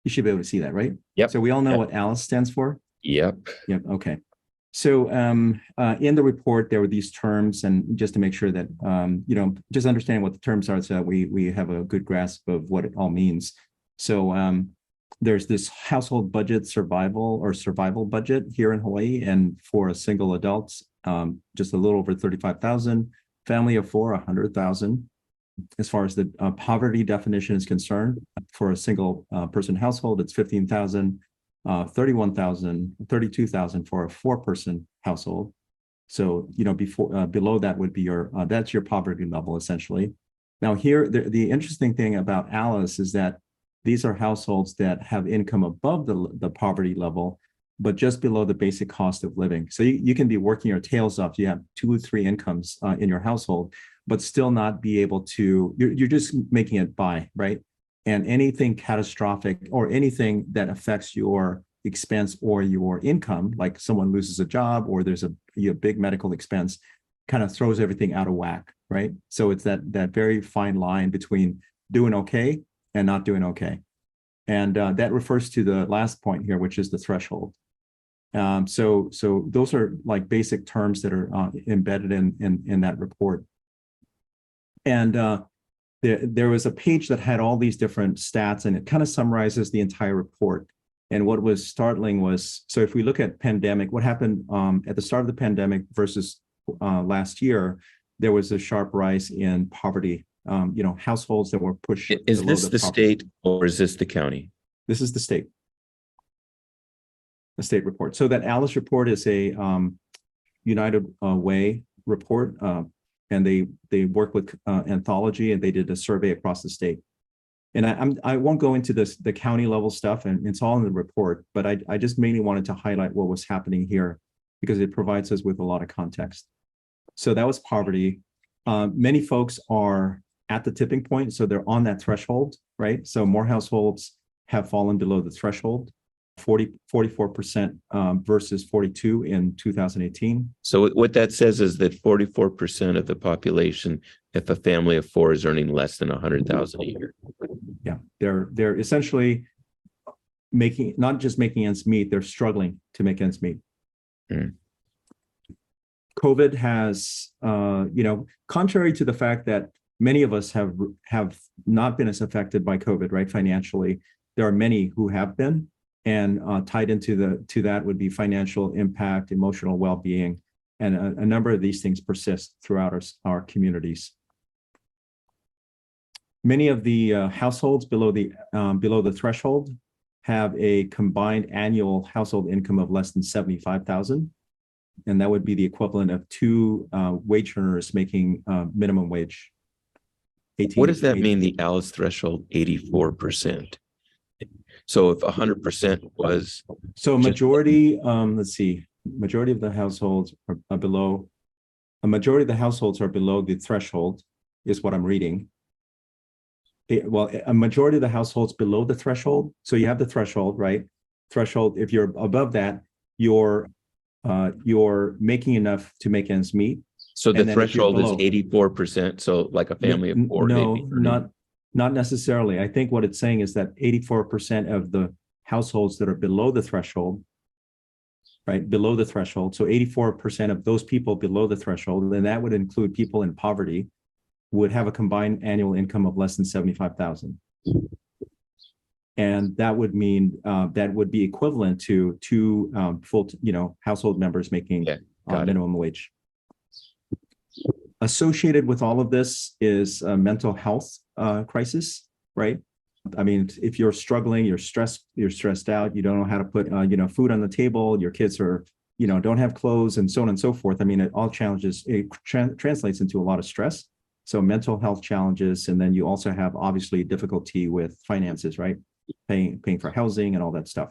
You should be able to see that, right? Yep. So we all know Yep. what ALICE stands for? Yep. Yep. Okay. So in the report, there were these terms, and just to make sure that, just understanding what the terms are so that we have a good grasp of what it all means. So there's this household budget survival budget here in Hawaii, and for a single adult, just a little over 35,000, family of four, 100,000. As far as the poverty definition is concerned, for a single person household, it's 15,000, 31,000, 32,000 for a four-person household. So, below that would be that's your poverty level, essentially. Now here, the interesting thing about ALICE is that these are households that have income above the poverty level, but just below the basic cost of living. So you can be working your tails off. You have 2 or 3 incomes in your household, but still not be able to, you're just making it by, right? And anything catastrophic or anything that affects your expense or your income, like someone loses a job or there's a big medical expense, kind of throws everything out of whack, right? So it's that very fine line between doing okay and not doing okay. And that refers to the last point here, which is the threshold. So those are like basic terms that are embedded in that report. And there was a page that had all these different stats, and it kind of summarizes the entire report. And what was startling was, so if we look at pandemic, what happened at the start of the pandemic versus last year, there was a sharp rise in poverty. Households that were pushed. Is this the state or is this the county? This is the state. The state report. So that ALICE report is a United Way report. And they work with Anthology, and they did a survey across the state. And I won't go into the county level stuff, and it's all in the report, but I just mainly wanted to highlight what was happening here because it provides us with a lot of context. So that was poverty. Many folks are at the tipping point, so they're on that threshold, right? So more households have fallen below the threshold. 44% versus 42 in 2018. So what that says is that 44% of the population, if a family of 4 is earning less than 100,000 a year. Yeah, they're essentially not just making ends meet, they're struggling to make ends meet. COVID has, contrary to the fact that many of us have not been as affected by COVID, right? Financially, there are many who have been. And tied into that would be financial impact, emotional well-being, and a number of these things persist throughout our communities. Many of the households below the threshold have a combined annual household income of less than 75,000, and that would be the equivalent of 2 wage earners making minimum wage. What does that mean? The ALICE threshold 84%. So if 100% was majority, majority of the households are below. A majority of the households are below the threshold, is what I'm reading. A majority of the households below the threshold. So you have the threshold, right? Threshold. If you're above that, you're making enough to make ends meet. So the threshold is 84%. So like a family of 4. No, not necessarily. I think what it's saying is that 84% of the households that are below the threshold, right, below the threshold, so 84% of those people below the threshold, and that would include people in poverty, would have a combined annual income of less than 75,000. And that would mean that would be equivalent to 2 full, household members making minimum wage. Associated with all of this is a mental health crisis, right? I mean, if you're struggling, you're stressed out, you don't know how to put, food on the table, your kids are, don't have clothes, and so on and so forth. I mean, it translates into a lot of stress. So mental health challenges, and then you also have obviously difficulty with finances, right? Paying for housing and all that stuff.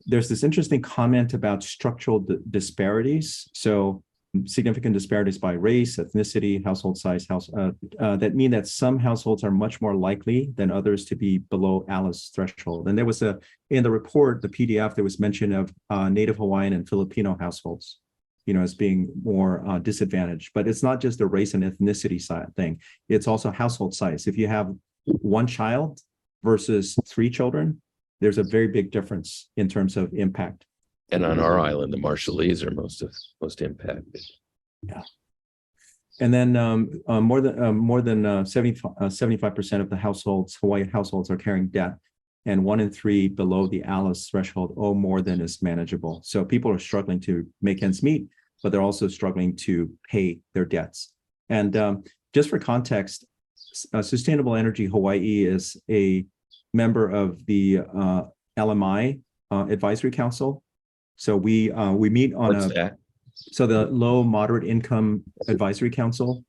There's this interesting comment about structural disparities. So significant disparities by race, ethnicity, household size, that mean that some households are much more likely than others to be below ALICE threshold. And there was in the report, the PDF, there was mention of Native Hawaiian and Filipino households, as being more disadvantaged. But it's not just a race and ethnicity side thing. It's also household size. If you have 1 child versus 3 children, there's a very big difference in terms of impact. And on our island, the Marshallese are most impacted. Yeah. And then more than 75% of the households, Hawaii households, are carrying debt, and 1 in 3 below the ALICE threshold owe more than is manageable. So people are struggling to make ends meet, but they're also struggling to pay their debts. And just for context, Sustainable Energy Hawaii is a member of the LMI Advisory Council. So we meet on What's that? So the Low Moderate Income Advisory Council,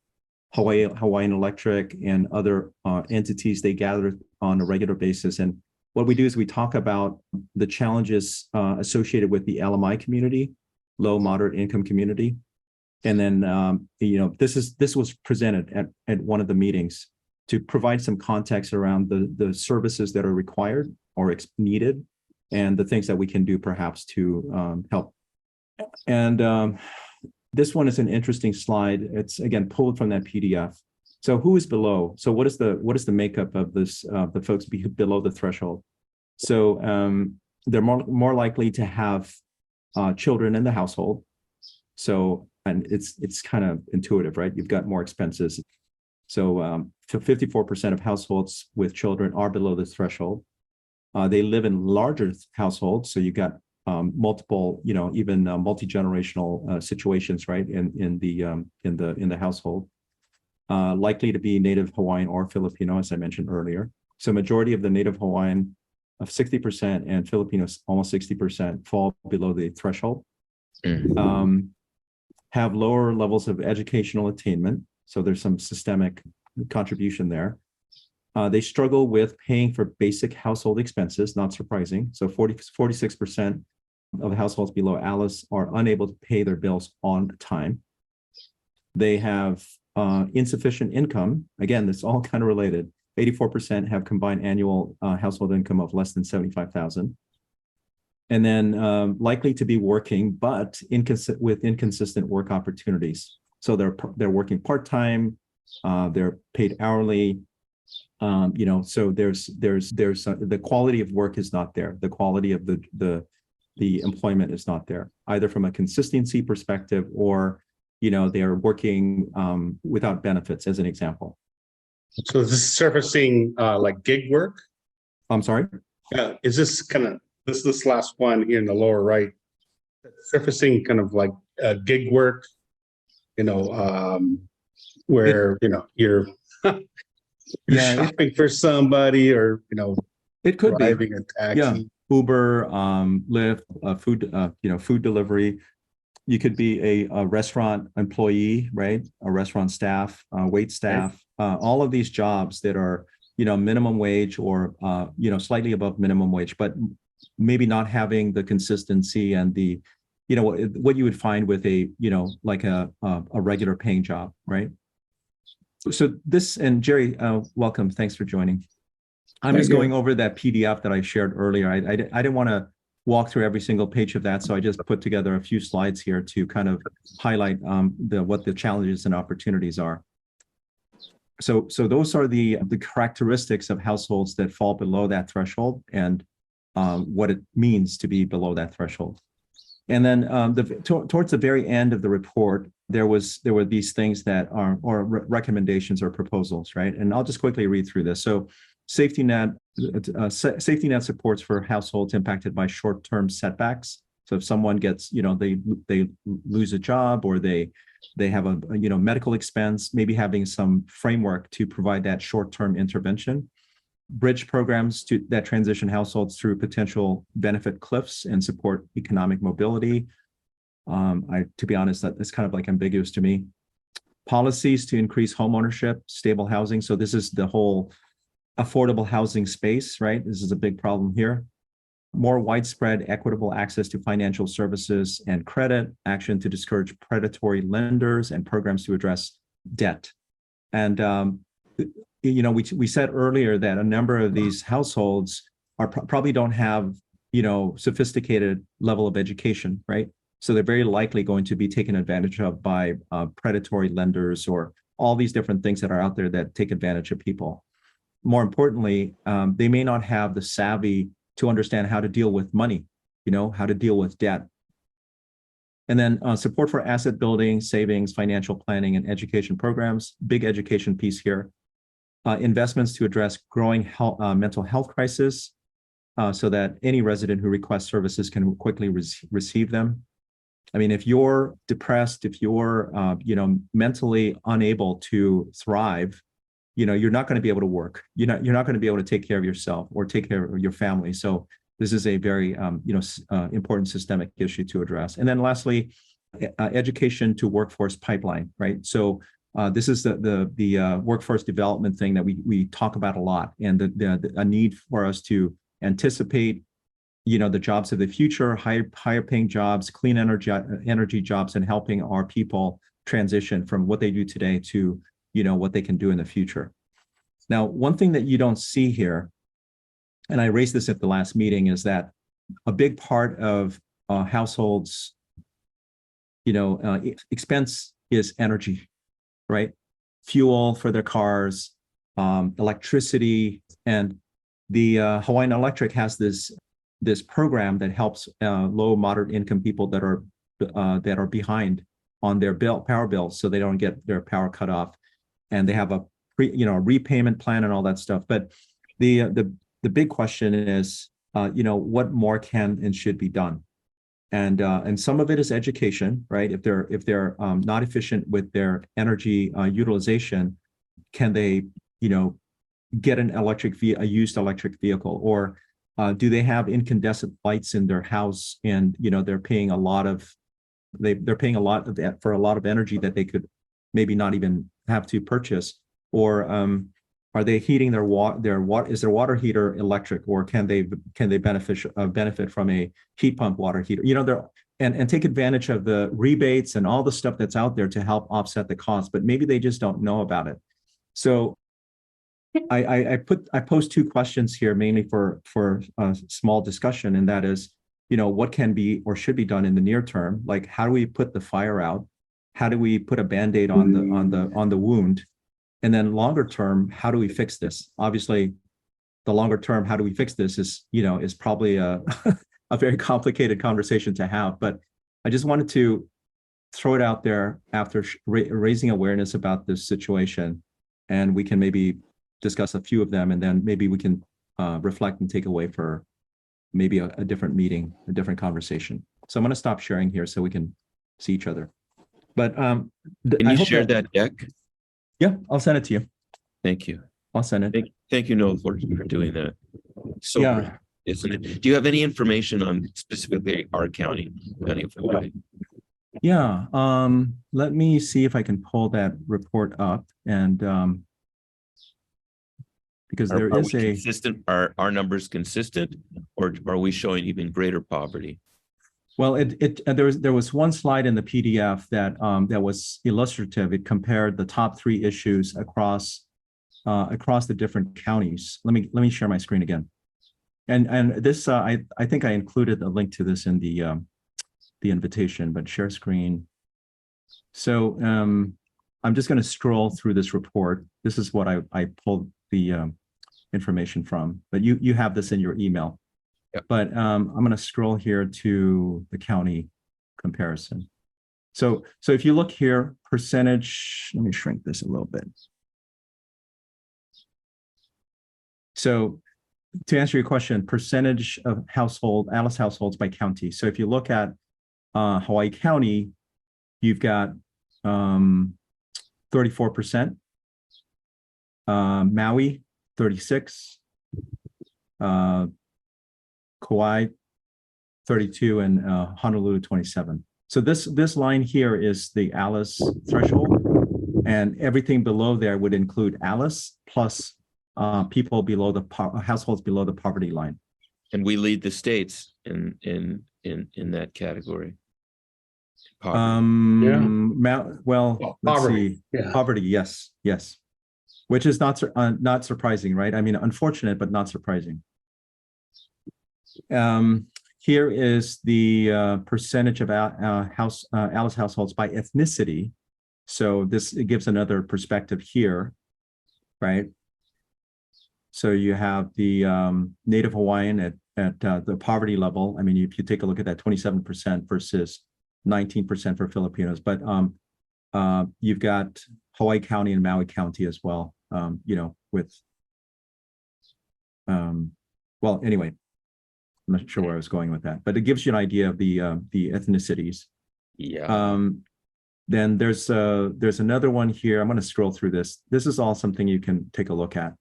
Hawaiian Electric, and other entities, they gather on a regular basis. And what we do is we talk about the challenges associated with the LMI community, low moderate income community. And then this was presented at one of the meetings to provide some context around the services that are required or needed, and the things that we can do perhaps to help. And this one is an interesting slide. It's again pulled from that PDF. So who is below? So what is the makeup of this? The folks below the threshold. So they're more likely to have children in the household. So, and it's kind of intuitive, right? You've got more expenses. So 54% of households with children are below the threshold. They live in larger households, so you've got multiple, even multi-generational situations, right, in the household. Likely to be Native Hawaiian or Filipino, as I mentioned earlier. So majority of the Native Hawaiian of 60% and Filipinos almost 60% fall below the threshold. Have lower levels of educational attainment, so there's some systemic contribution there. They struggle with paying for basic household expenses, not surprising. So 46% of households below ALICE are unable to pay their bills on time. They have insufficient income. Again, this is all kind of related. 84% have combined annual household income of less than $75,000. And then likely to be working, but with inconsistent work opportunities. So they're working part-time, they're paid hourly. So there's the quality of work is not there. The quality of the employment is not there, either from a consistency perspective or, they are working without benefits, as an example. So is this surfacing like gig work? I'm sorry? Is this kind of, this last one here in the lower right, surfacing kind of like gig work, where, you're shopping for somebody, or, it could driving be a taxi. Yeah. Uber, Lyft, food delivery. You could be a restaurant employee, right? A restaurant staff, wait staff, all of these jobs that are, minimum wage or, slightly above minimum wage, but maybe not having the consistency and the, what you would find with a, like a regular paying job, right? So this, and Jerry, welcome. Thanks for joining. I'm just going over that PDF that I shared earlier. I didn't want to walk through every single page of that, so I just put together a few slides here to kind of highlight what the challenges and opportunities are. So those are the characteristics of households that fall below that threshold and what it means to be below that threshold. And then towards the very end of the report, there were these things that are recommendations or proposals, right? And I'll just quickly read through this. So safety net supports for households impacted by short-term setbacks. So if someone gets, they lose a job, or they have a medical expense, maybe having some framework to provide that short-term intervention. Bridge programs that transition households through potential benefit cliffs and support economic mobility. To be honest, that's kind of like ambiguous to me. Policies to increase home ownership, stable housing. So this is the whole affordable housing space, right? This is a big problem here. More widespread equitable access to financial services and credit, action to discourage predatory lenders, and programs to address debt. And we said earlier that a number of these households are probably don't have sophisticated level of education, right? So they're very likely going to be taken advantage of by predatory lenders or all these different things that are out there that take advantage of people. More importantly, they may not have the savvy to understand how to deal with money, how to deal with debt. And then support for asset building, savings, financial planning, and education programs. Big education piece here. Investments to address growing mental health crisis so that any resident who requests services can quickly receive them. I mean, if you're depressed, if you're, mentally unable to thrive, you're not going to be able to work. You're not going to be able to take care of yourself or take care of your family. So this is a very, important systemic issue to address. And then lastly, education to workforce pipeline, right? So this is the workforce development thing that we talk about a lot, and a need for us to anticipate, the jobs of the future, higher paying jobs, clean energy jobs, and helping our people transition from what they do today to, what they can do in the future. Now, one thing that you don't see here, and I raised this at the last meeting, is that a big part of households, expense is energy, right? Fuel for their cars, electricity, and the Hawaiian Electric has this program that helps low, moderate income people that are behind on their power bills, so they don't get their power cut off, and they have a repayment plan and all that stuff. But the big question is, what more can and should be done, and some of it is education, right? If they're not efficient with their energy utilization, can they get a used electric vehicle, or do they have incandescent lights in their house, and they're paying a lot of that for a lot of energy that they could maybe not even have to purchase, or are they heating their water? Is their water heater electric, or can they benefit from a heat pump water heater? And take advantage of the rebates and all the stuff that's out there to help offset the cost, but maybe they just don't know about it. So I posed two questions here, mainly for a small discussion, and that is, what can be or should be done in the near term? Like, how do we put the fire out? How do we put a Band-Aid on the wound? And then longer term, how do we fix this? Obviously, the longer term, how do we fix this is probably a a very complicated conversation to have. But I just wanted to throw it out there after raising awareness about this situation, and we can maybe discuss a few of them, and then maybe we can reflect and take away for maybe a different meeting, a different conversation. So I'm going to stop sharing here so we can see each other. But can you share that deck? Yeah, I'll send it to you. Thank you. I'll send it. Thank you, Noel, for doing that. So, yeah. Isn't it? Do you have any information on specifically our county of Hawaii? Yeah. Let me see if I can pull that report up, and because there is a consistent. Are our numbers consistent, or are we showing even greater poverty? Well, there was one slide in the PDF that was illustrative. It compared the top 3 issues across the different counties. Let me share my screen again. And this I think I included a link to this in the invitation, but share screen. So I'm just going to scroll through this report. This is what I pulled the information from, but you have this in your email. Yep. But I'm going to scroll here to the county comparison. So if you look here, percentage, let me shrink this a little bit. So to answer your question, percentage of ALICE households by county. So if you look at Hawaii County, you've got 34%, Maui 36, Kauai 32, and Honolulu 27. So this line here is the ALICE threshold, and everything below there would include ALICE plus people below households below the poverty line. And we lead the states in that category. Poverty. Let's poverty. see. Yeah. Poverty, yes, which is not surprising, right? I mean, unfortunate, but not surprising. Here is the percentage of ALICE households by ethnicity. So it gives another perspective here, right? So you have the Native Hawaiian at the poverty level. I mean, if you take a look at that, 27% versus 19% for Filipinos. But you've got Hawaii County and Maui County as well. With well, anyway, I'm not sure where I was going with that, but it gives you an idea of the ethnicities. Yeah. Then there's another one here. I'm going to scroll through this. This is all something you can take a look at.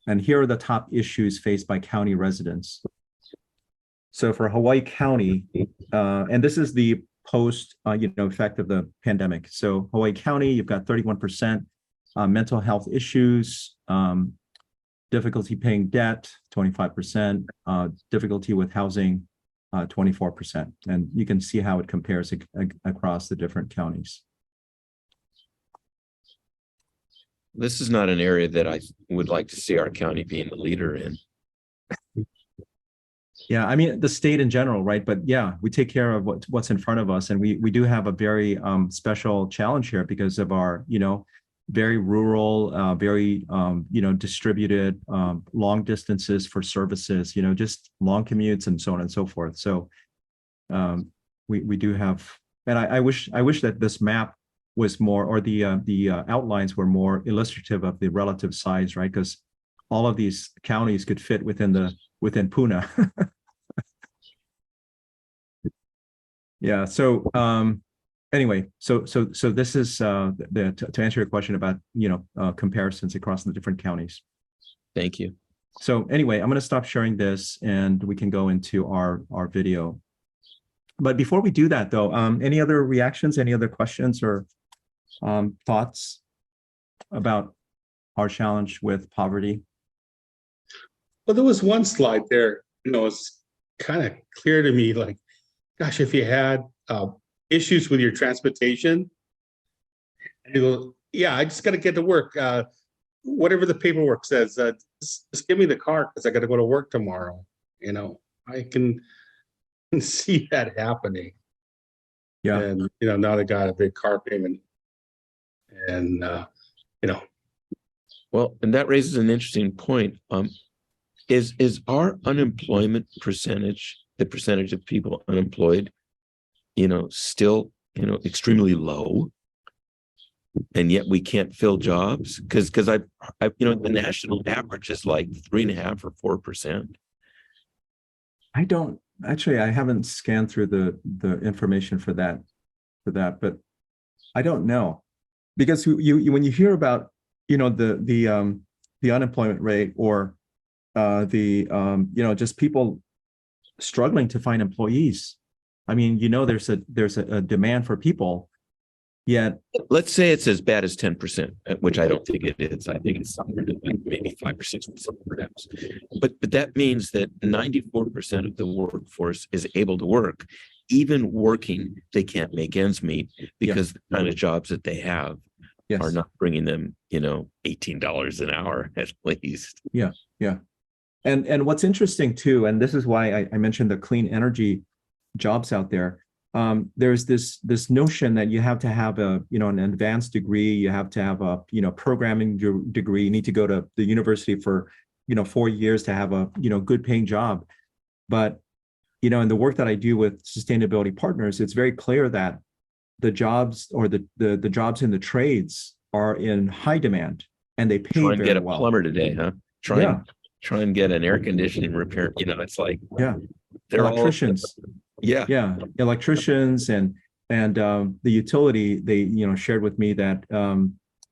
And here are the top issues faced by county residents. So for Hawaii County, and this is the post, effect of the pandemic. So Hawaii County, you've got 31% mental health issues, difficulty paying debt, 25%, difficulty with housing, 24%. And you can see how it compares across the different counties. This is not an area that I would like to see our county being the leader in. Yeah, I mean, the state in general, right? But yeah, we take care of what's in front of us. And we do have a very special challenge here because of our, very rural, very, distributed, long distances for services, just long commutes and so on and so forth. So we do have, and I wish that this map was more, or the outlines were more illustrative of the relative size, right? Because all of these counties could fit within Puna. Yeah. So anyway, so this is to answer your question about comparisons across the different counties. Thank you. So anyway, I'm going to stop sharing this and we can go into our video. But before we do that, though, any other reactions? Any other questions or thoughts about our challenge with poverty? Well, there was one slide there, it's kind of clear to me, like, gosh, if you had issues with your transportation, and you go, yeah, I just got to get to work. Whatever the paperwork says, just give me the car because I got to go to work tomorrow. I can see that happening. Yeah. And, now they got a big car payment. And, Well, and that raises an interesting point. Is our unemployment percentage, the percentage of people unemployed, still, extremely low, and yet we can't fill jobs? Because I the national average is like 3.5 or 4%. I haven't scanned through the information for that, but I don't know, because you when you hear about the unemployment rate or just people struggling to find employees. I mean, there's a demand for people, yet let's say it's as bad as 10%, which I don't think it is. I think it's somewhere to like maybe 5 or 6% perhaps. But that means that 94% of the workforce is able to work. Even working, they can't make ends meet because the kind of jobs that they have are not bringing them, $18 an hour at least. Yeah. And what's interesting too, and this is why I mentioned the clean energy jobs out there. There's this notion that you have to have an advanced degree, you have to have a programming degree, you need to go to the university for 4 years to have a good paying job. But in the work that I do with sustainability partners, it's very clear that the jobs or the jobs in the trades are in high demand and they pay very well. Try and get a plumber today, huh? Try and get an air conditioning repair. It's like, they're electricians. Electricians and the utility, they shared with me that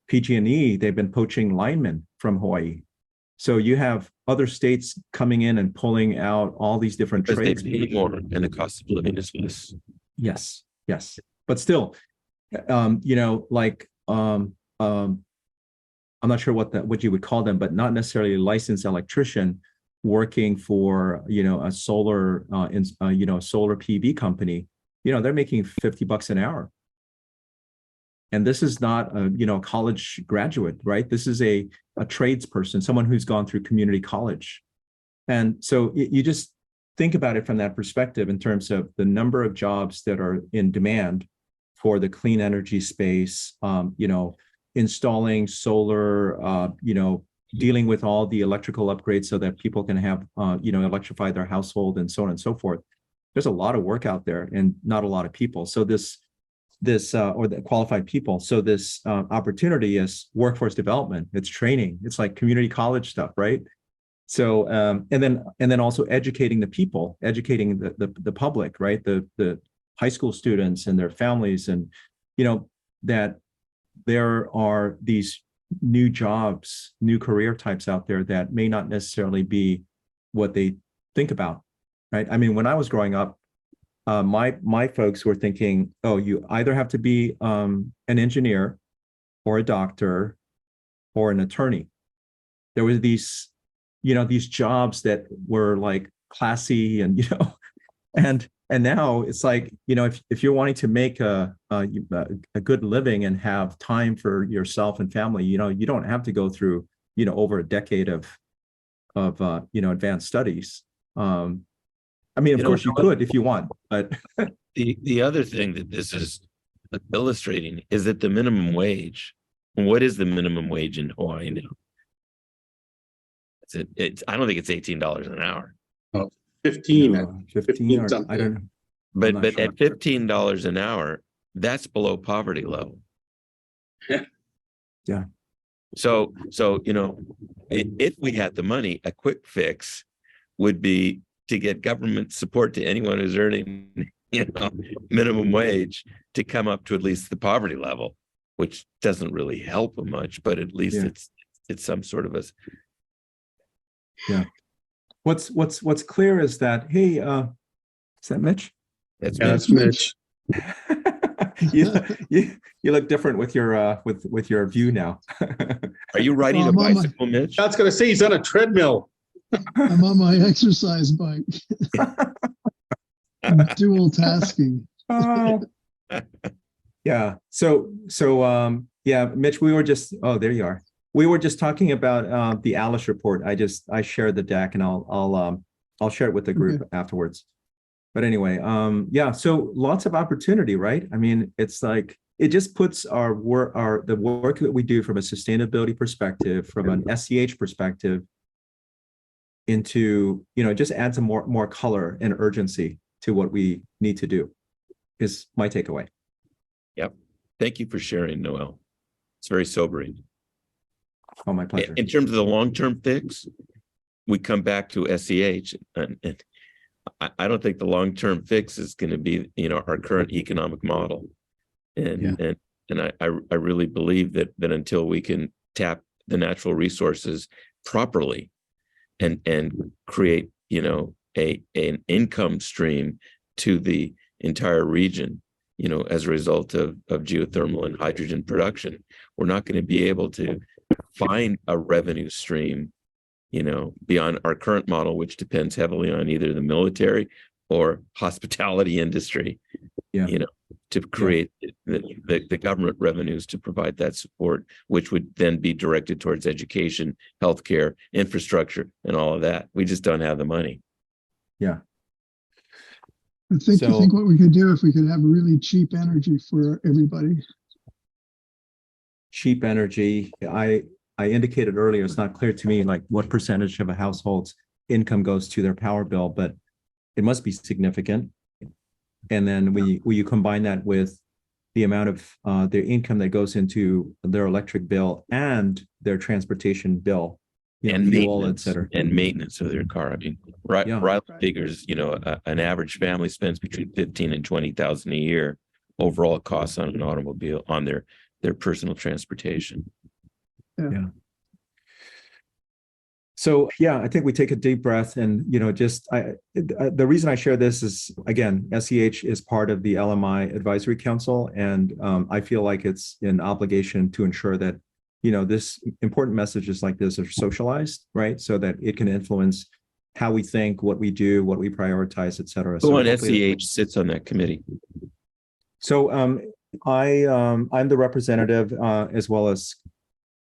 PG&E, they've been poaching linemen from Hawaii. So you have other states coming in and pulling out all these different trades. They pay more and the cost of living is less. Yes. But still, I'm not sure what you would call them, but not necessarily a licensed electrician working for a solar solar PV company. They're making $50 an hour, and this is not a college graduate, right? This is a tradesperson, someone who's gone through community college, and so you just think about it from that perspective in terms of the number of jobs that are in demand for the clean energy space. Installing solar, dealing with all the electrical upgrades so that people can have, electrify their household and so on and so forth. There's a lot of work out there and not a lot of people. So this or the qualified people. So this opportunity is workforce development. It's training. It's like community college stuff, right? So and then also educating the people, educating the public, right? The high school students and their families, and that there are these new jobs, new career types out there that may not necessarily be what they think about, right? I mean, when I was growing up, my folks were thinking, oh, you either have to be an engineer or a doctor or an attorney. There were these jobs that were like classy and and now it's like, if you're wanting to make a good living and have time for yourself and family, you don't have to go through over a decade of advanced studies. I mean, of course you could if you want, but the other thing that this is illustrating is that the minimum wage. What is the minimum wage in Hawaii now? I don't think it's $18 an hour. Oh, 15. No, 15 or something. I don't know. But sure. at $15 an hour, that's below poverty level. Yeah. So if we had the money, a quick fix would be to get government support to anyone who's earning minimum wage to come up to at least the poverty level, which doesn't really help them much, but at least it's some sort of a. Yeah. What's clear is that, hey, is that Mitch? That's Mitch. you look different with your view now. Are you riding a bicycle, Mitch? That's gonna say he's on a treadmill. I'm on my exercise bike. I'm dual tasking. Yeah. So Mitch, we were just, there you are. We were just talking about the Alice report. I shared the deck and I'll share it with the group afterwards. But anyway, so lots of opportunity, right? I mean, it's like it just puts the work that we do from a sustainability perspective, from an SEH perspective, into, just adds a more color and urgency to what we need to do, is my takeaway. Yep. Thank you for sharing, Noel. It's very sobering. Oh, my pleasure. In terms of the long-term fix, we come back to SEH, and I don't think the long-term fix is going to be, our current economic model. And I really believe that until we can tap the natural resources properly and create, an income stream to the entire region, as a result of geothermal and hydrogen production, we're not going to be able to find a revenue stream, beyond our current model, which depends heavily on either the military or hospitality industry, to create the government revenues to provide that support, which would then be directed towards education, healthcare, infrastructure, and all of that. We just don't have the money. Yeah. I think what we could do if we could have really cheap energy for everybody. Cheap energy. I indicated earlier, it's not clear to me like what percentage of a household's income goes to their power bill, but it must be significant. And then when you combine that with the amount of their income that goes into their electric bill and their transportation bill, and fuel, et cetera. And maintenance of their car. I mean, Riley figures, an average family spends between 15 and 20,000 a year overall costs on an automobile, on their personal transportation. Yeah. So I think we take a deep breath, and the reason I share this is, again, SEH is part of the LMI Advisory Council, and I feel like it's an obligation to ensure that this important messages like this are socialized, right, so that it can influence how we think, what we do, what we prioritize, et cetera. Who on SEH sits on that committee? So I'm the representative, as well as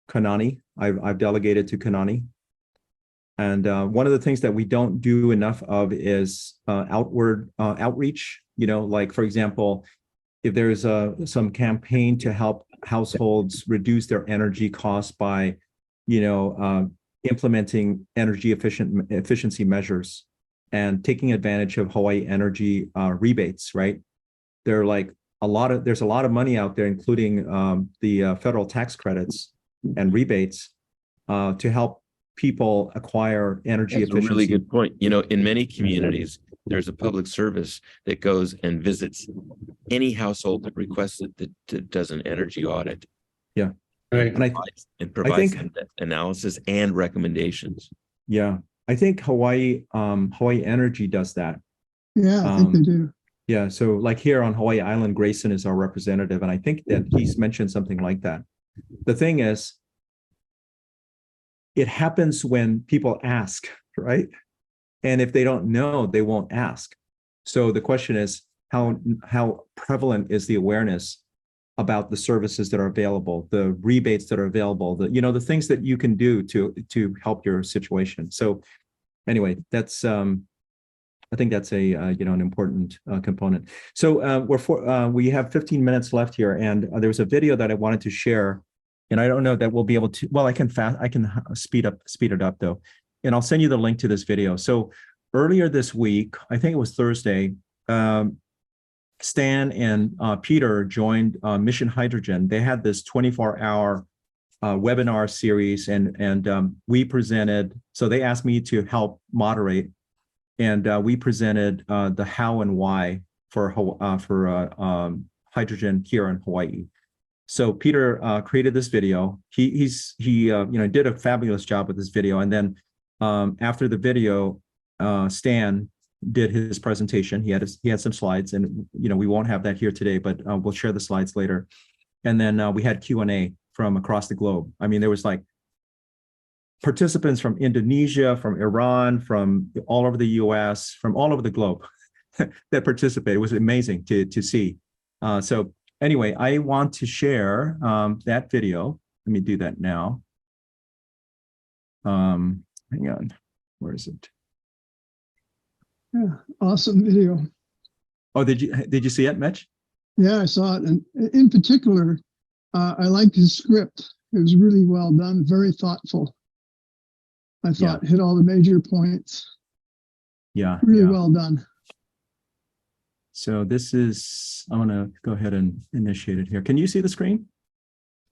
Kanani. I've delegated to Kanani. And one of the things that we don't do enough of is outward outreach. Like, for example, if there's some campaign to help households reduce their energy costs by implementing efficiency measures and taking advantage of Hawaii energy rebates, right? There's a lot of money out there, including the federal tax credits and rebates to help people acquire energy That's efficiency. a really good point. In many communities, there's a public service that goes and visits any household that requests it that does an energy audit. Yeah. Right. And provides analysis and recommendations. Yeah, I think Hawaii Energy does that. Yeah, I think they do. Yeah, so like here on Hawaii Island, Grayson is our representative, and I think that he's mentioned something like that. The thing is, it happens when people ask, right? And if they don't know, they won't ask. So the question is, how prevalent is the awareness about the services that are available, the rebates that are available, the things that you can do to help your situation. So anyway, that's I think that's an important component. So we have 15 minutes left here, and there was a video that I wanted to share, and I don't know that we'll be able to. Well, I can speed it up though, and I'll send you the link to this video. So earlier this week, I think it was Thursday, Stan and Peter joined Mission Hydrogen. They had this 24-hour webinar series, and we presented. So they asked me to help moderate, and we presented the how and why for hydrogen here in Hawaii. So Peter created this video. He did a fabulous job with this video, and then after the video, Stan did his presentation. He had some slides, and we won't have that here today, but we'll share the slides later. And then we had Q&A from across the globe. I mean, there was like participants from Indonesia, from Iran, from all over the US, from all over the globe that participated. It was amazing to see. So anyway, I want to share that video. Let me do that now. Hang on, where is it? Yeah, awesome video. Oh, did you see it, Mitch? Yeah, I saw it, and in particular, I liked his script. It was really well done, very thoughtful. I thought hit all the major points. Yeah, really well done. So this is, I'm gonna go ahead and initiate it here. Can you see the screen?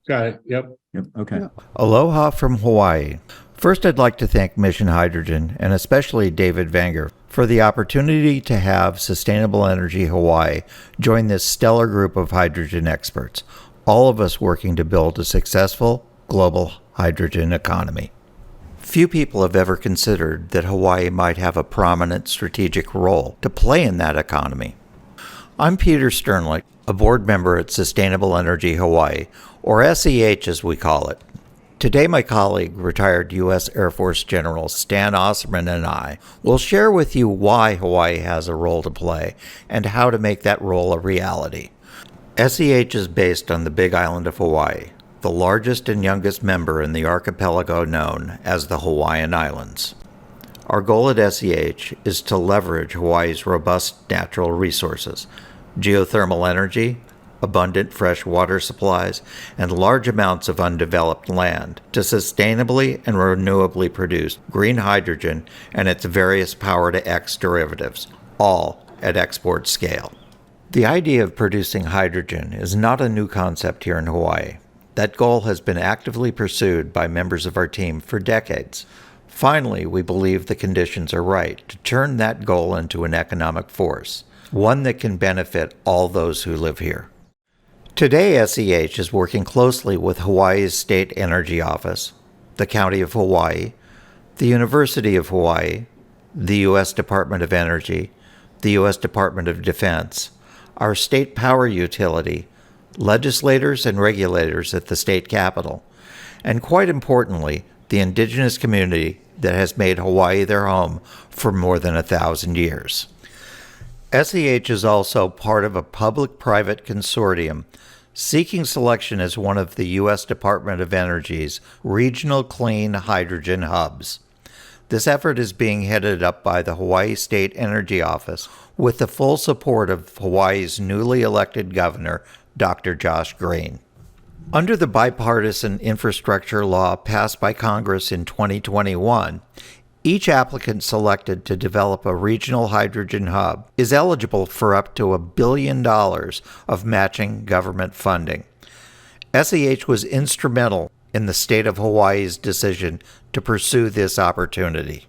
Got it. Yep. Okay. Yeah. Aloha from Hawaii. First, I'd like to thank Mission Hydrogen, and especially David Vanger, for the opportunity to have Sustainable Energy Hawaii join this stellar group of hydrogen experts, all of us working to build a successful global hydrogen economy. Few people have ever considered that Hawaii might have a prominent strategic role to play in that economy. I'm Peter Sternlich, a board member at Sustainable Energy Hawaii, or SEH as we call it. Today, my colleague, retired U.S. Air Force General Stan Osserman, and I will share with you why Hawaii has a role to play and how to make that role a reality. SEH is based on the Big Island of Hawaii, the largest and youngest member in the archipelago known as the Hawaiian Islands. Our goal at SEH is to leverage Hawaii's robust natural resources, geothermal energy, abundant fresh water supplies, and large amounts of undeveloped land to sustainably and renewably produce green hydrogen and its various power-to-X derivatives, all at export scale. The idea of producing hydrogen is not a new concept here in Hawaii. That goal has been actively pursued by members of our team for decades. Finally, we believe the conditions are right to turn that goal into an economic force, one that can benefit all those who live here. Today, SEH is working closely with Hawaii's State Energy Office, the County of Hawaii, the University of Hawaii, the U.S. Department of Energy, the U.S. Department of Defense, our state power utility, legislators and regulators at the state capitol, and quite importantly, the indigenous community that has made Hawaii their home for more than 1,000 years. SEH is also part of a public-private consortium seeking selection as one of the U.S. Department of Energy's regional clean hydrogen hubs. This effort is being headed up by the Hawaii State Energy Office with the full support of Hawaii's newly elected governor, Dr. Josh Green. Under the bipartisan infrastructure law passed by Congress in 2021, each applicant selected to develop a regional hydrogen hub is eligible for up to $1 billion of matching government funding. SEH was instrumental in the state of Hawaii's decision to pursue this opportunity.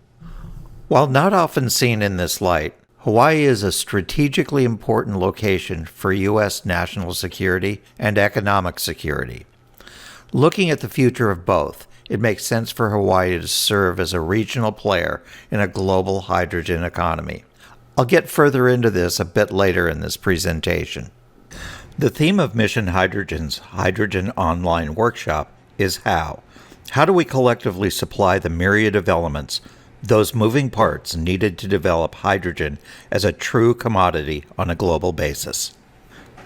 While not often seen in this light, Hawaii is a strategically important location for U.S. national security and economic security. Looking at the future of both, it makes sense for Hawaii to serve as a regional player in a global hydrogen economy. I'll get further into this a bit later in this presentation. The theme of Mission Hydrogen's Hydrogen Online Workshop is how. How do we collectively supply the myriad of elements, those moving parts needed to develop hydrogen as a true commodity on a global basis?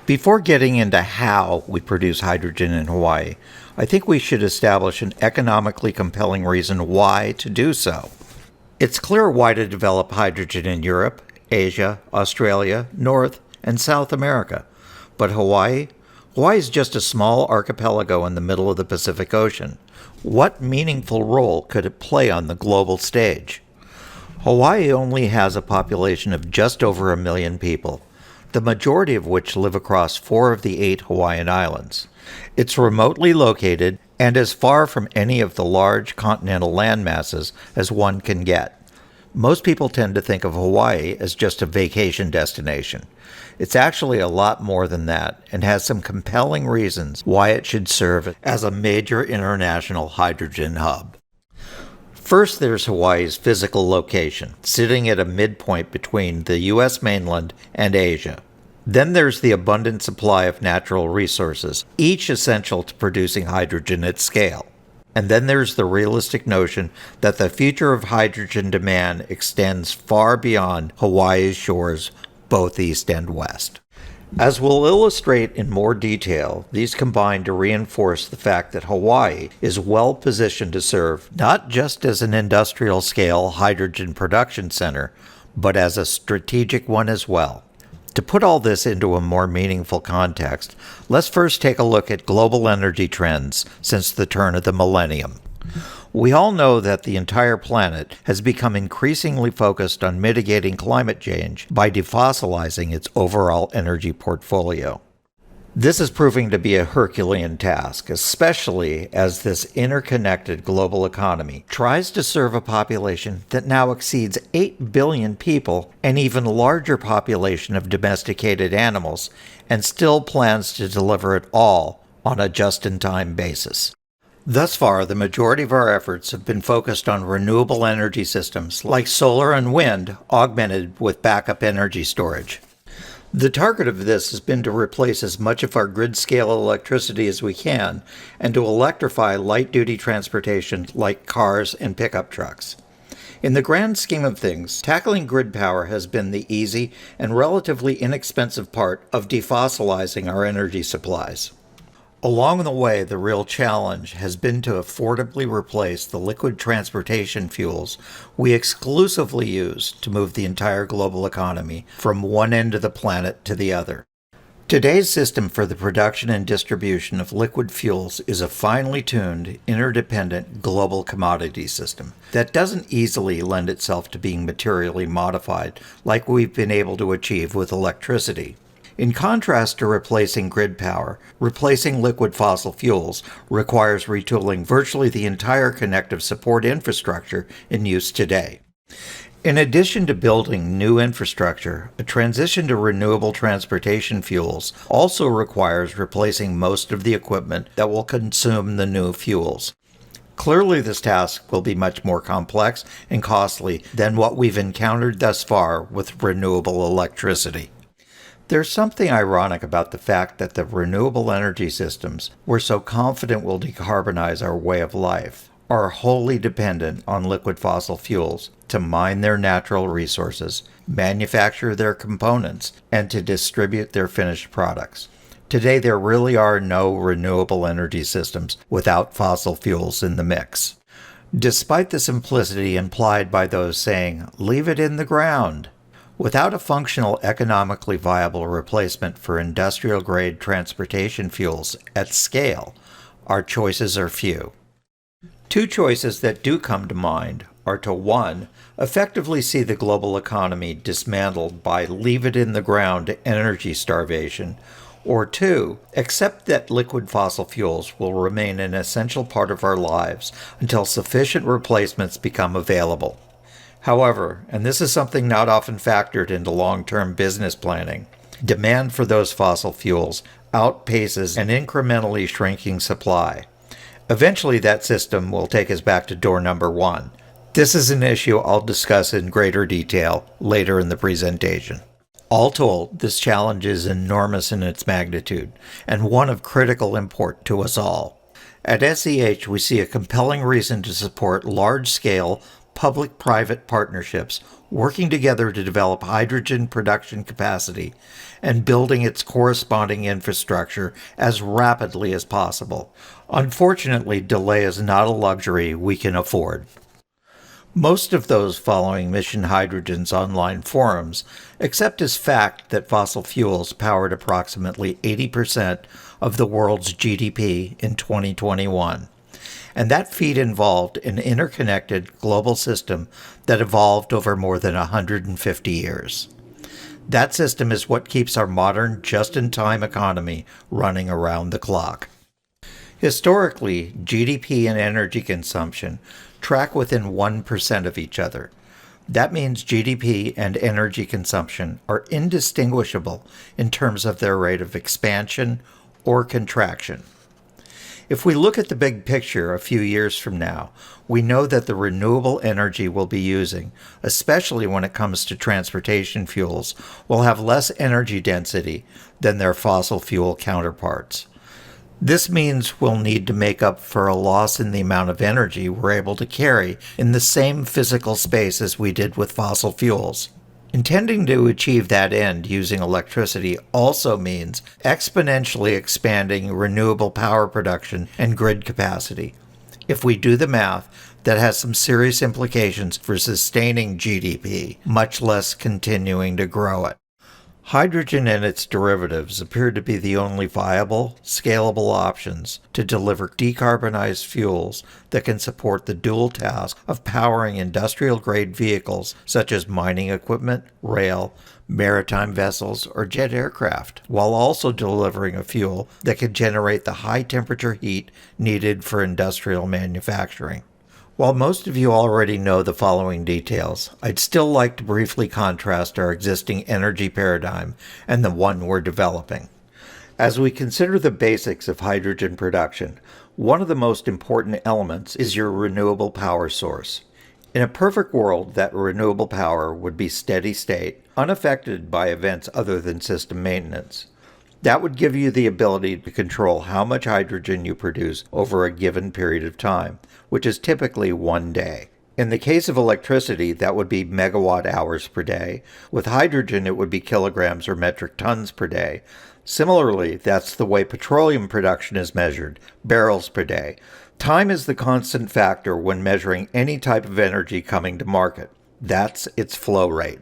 Before getting into how we produce hydrogen in Hawaii, I think we should establish an economically compelling reason why to do so. It's clear why to develop hydrogen in Europe, Asia, Australia, North, and South America. But Hawaii? Hawaii is just a small archipelago in the middle of the Pacific Ocean. What meaningful role could it play on the global stage? Hawaii only has a population of just over 1 million people, the majority of which live across 4 of the 8 Hawaiian islands. It's remotely located and as far from any of the large continental landmasses as one can get. Most people tend to think of Hawaii as just a vacation destination. It's actually a lot more than that and has some compelling reasons why it should serve as a major international hydrogen hub. First, there's Hawaii's physical location, sitting at a midpoint between the U.S. mainland and Asia. Then there's the abundant supply of natural resources, each essential to producing hydrogen at scale. And then there's the realistic notion that the future of hydrogen demand extends far beyond Hawaii's shores, both east and west. As we'll illustrate in more detail, these combine to reinforce the fact that Hawaii is well positioned to serve not just as an industrial-scale hydrogen production center, but as a strategic one as well. To put all this into a more meaningful context, let's first take a look at global energy trends since the turn of the millennium. We all know that the entire planet has become increasingly focused on mitigating climate change by defossilizing its overall energy portfolio. This is proving to be a Herculean task, especially as this interconnected global economy tries to serve a population that now exceeds 8 billion people, an even larger population of domesticated animals, and still plans to deliver it all on a just-in-time basis. Thus far, the majority of our efforts have been focused on renewable energy systems like solar and wind, augmented with backup energy storage. The target of this has been to replace as much of our grid-scale electricity as we can and to electrify light-duty transportation like cars and pickup trucks. In the grand scheme of things, tackling grid power has been the easy and relatively inexpensive part of defossilizing our energy supplies. Along the way, the real challenge has been to affordably replace the liquid transportation fuels we exclusively use to move the entire global economy from one end of the planet to the other. Today's system for the production and distribution of liquid fuels is a finely tuned, interdependent global commodity system that doesn't easily lend itself to being materially modified like we've been able to achieve with electricity. In contrast to replacing grid power, replacing liquid fossil fuels requires retooling virtually the entire connective support infrastructure in use today. In addition to building new infrastructure, a transition to renewable transportation fuels also requires replacing most of the equipment that will consume the new fuels. Clearly, this task will be much more complex and costly than what we've encountered thus far with renewable electricity. There's something ironic about the fact that the renewable energy systems we're so confident will decarbonize our way of life are wholly dependent on liquid fossil fuels to mine their natural resources, manufacture their components, and to distribute their finished products. Today, there really are no renewable energy systems without fossil fuels in the mix. Despite the simplicity implied by those saying, "Leave it in the ground," Without a functional, economically viable replacement for industrial-grade transportation fuels at scale, our choices are few. Two choices that do come to mind are to 1. Effectively see the global economy dismantled by leave-it-in-the-ground energy starvation, or 2. Accept that liquid fossil fuels will remain an essential part of our lives until sufficient replacements become available. However, and this is something not often factored into long-term business planning, demand for those fossil fuels outpaces an incrementally shrinking supply. Eventually, that system will take us back to door number 1. This is an issue I'll discuss in greater detail later in the presentation. All told, this challenge is enormous in its magnitude, and one of critical import to us all. At SEH, we see a compelling reason to support large-scale public-private partnerships working together to develop hydrogen production capacity and building its corresponding infrastructure as rapidly as possible. Unfortunately, delay is not a luxury we can afford. Most of those following Mission Hydrogen's online forums accept as fact that fossil fuels powered approximately 80% of the world's GDP in 2021. And that feat involved an interconnected global system that evolved over more than 150 years. That system is what keeps our modern, just-in-time economy running around the clock. Historically, GDP and energy consumption track within 1% of each other. That means GDP and energy consumption are indistinguishable in terms of their rate of expansion or contraction. If we look at the big picture a few years from now, we know that the renewable energy we'll be using, especially when it comes to transportation fuels, will have less energy density than their fossil fuel counterparts. This means we'll need to make up for a loss in the amount of energy we're able to carry in the same physical space as we did with fossil fuels. Intending to achieve that end using electricity also means exponentially expanding renewable power production and grid capacity. If we do the math, that has some serious implications for sustaining GDP, much less continuing to grow it. Hydrogen and its derivatives appear to be the only viable, scalable options to deliver decarbonized fuels that can support the dual task of powering industrial-grade vehicles such as mining equipment, rail, maritime vessels, or jet aircraft, while also delivering a fuel that can generate the high-temperature heat needed for industrial manufacturing. While most of you already know the following details, I'd still like to briefly contrast our existing energy paradigm and the one we're developing. As we consider the basics of hydrogen production, one of the most important elements is your renewable power source. In a perfect world, that renewable power would be steady state, unaffected by events other than system maintenance. That would give you the ability to control how much hydrogen you produce over a given period of time, which is typically 1 day. In the case of electricity, that would be megawatt hours per day. With hydrogen, it would be kilograms or metric tons per day. Similarly, that's the way petroleum production is measured, barrels per day. Time is the constant factor when measuring any type of energy coming to market. That's its flow rate.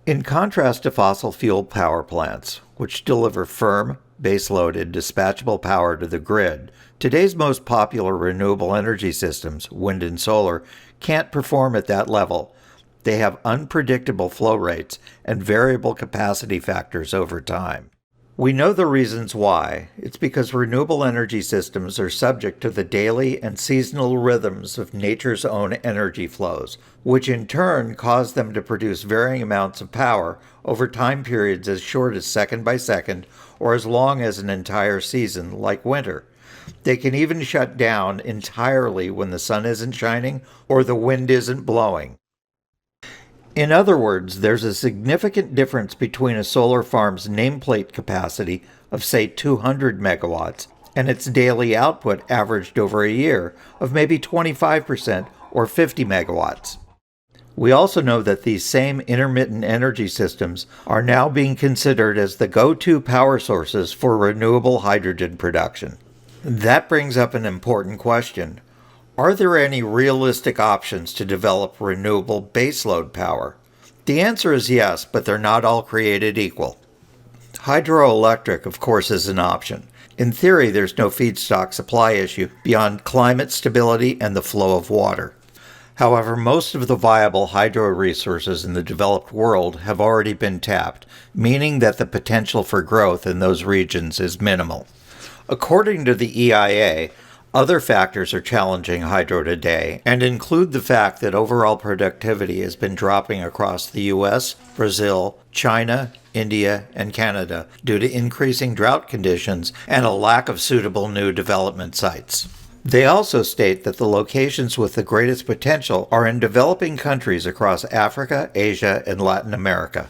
In contrast to fossil fuel power plants, which deliver firm, baseloaded, dispatchable power to the grid, today's most popular renewable energy systems, wind and solar, can't perform at that level. They have unpredictable flow rates and variable capacity factors over time. We know the reasons why. It's because renewable energy systems are subject to the daily and seasonal rhythms of nature's own energy flows, which in turn cause them to produce varying amounts of power over time periods as short as second by second or as long as an entire season, like winter. They can even shut down entirely when the sun isn't shining or the wind isn't blowing. In other words, there's a significant difference between a solar farm's nameplate capacity of, say, 200 megawatts and its daily output averaged over a year of maybe 25% or 50 megawatts. We also know that these same intermittent energy systems are now being considered as the go-to power sources for renewable hydrogen production. That brings up an important question. Are there any realistic options to develop renewable baseload power? The answer is yes, but they're not all created equal. Hydroelectric, of course, is an option. In theory, there's no feedstock supply issue beyond climate stability and the flow of water. However, most of the viable hydro resources in the developed world have already been tapped, meaning that the potential for growth in those regions is minimal. According to the EIA, other factors are challenging hydro today and include the fact that overall productivity has been dropping across the US, Brazil, China, India, and Canada due to increasing drought conditions and a lack of suitable new development sites. They also state that the locations with the greatest potential are in developing countries across Africa, Asia, and Latin America.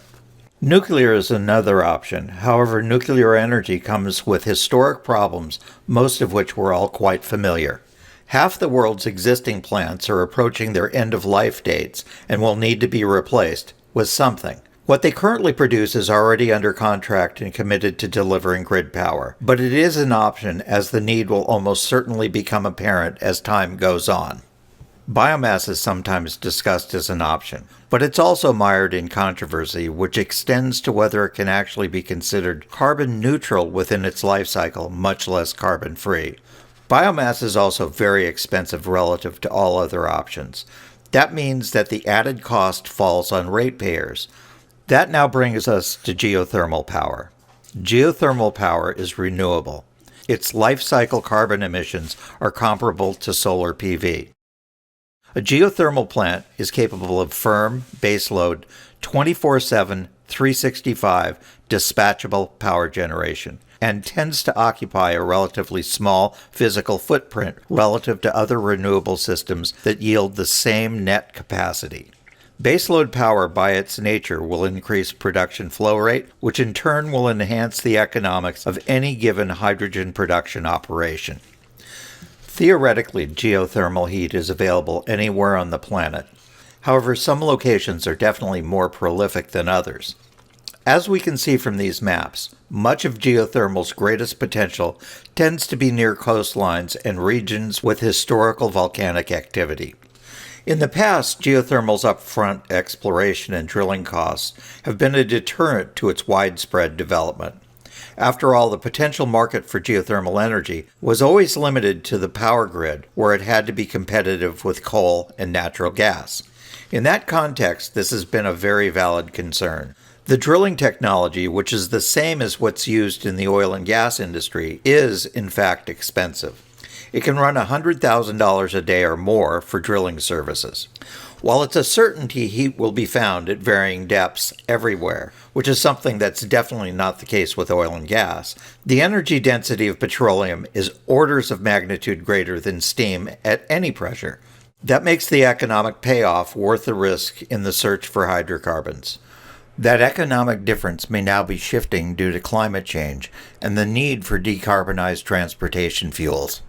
Nuclear is another option. However, nuclear energy comes with historic problems, most of which we're all quite familiar. Half the world's existing plants are approaching their end-of-life dates and will need to be replaced with something. What they currently produce is already under contract and committed to delivering grid power, but it is an option as the need will almost certainly become apparent as time goes on. Biomass is sometimes discussed as an option, but it's also mired in controversy, which extends to whether it can actually be considered carbon neutral within its life cycle, much less carbon free. Biomass is also very expensive relative to all other options. That means that the added cost falls on ratepayers. That now brings us to geothermal power. Geothermal power is renewable. Its life cycle carbon emissions are comparable to solar PV. A geothermal plant is capable of firm, baseload, 24/7, 365 dispatchable power generation and tends to occupy a relatively small physical footprint relative to other renewable systems that yield the same net capacity. Baseload power by its nature will increase production flow rate, which in turn will enhance the economics of any given hydrogen production operation. Theoretically, geothermal heat is available anywhere on the planet. However, some locations are definitely more prolific than others. As we can see from these maps, much of geothermal's greatest potential tends to be near coastlines and regions with historical volcanic activity. In the past, geothermal's upfront exploration and drilling costs have been a deterrent to its widespread development. After all, the potential market for geothermal energy was always limited to the power grid, where it had to be competitive with coal and natural gas. In that context, this has been a very valid concern. The drilling technology, which is the same as what's used in the oil and gas industry, is, in fact, expensive. It can run $100,000 a day or more for drilling services. While it's a certainty heat will be found at varying depths everywhere, which is something that's definitely not the case with oil and gas, the energy density of petroleum is orders of magnitude greater than steam at any pressure. That makes the economic payoff worth the risk in the search for hydrocarbons. That economic difference may now be shifting due to climate change and the need for decarbonized transportation fuels.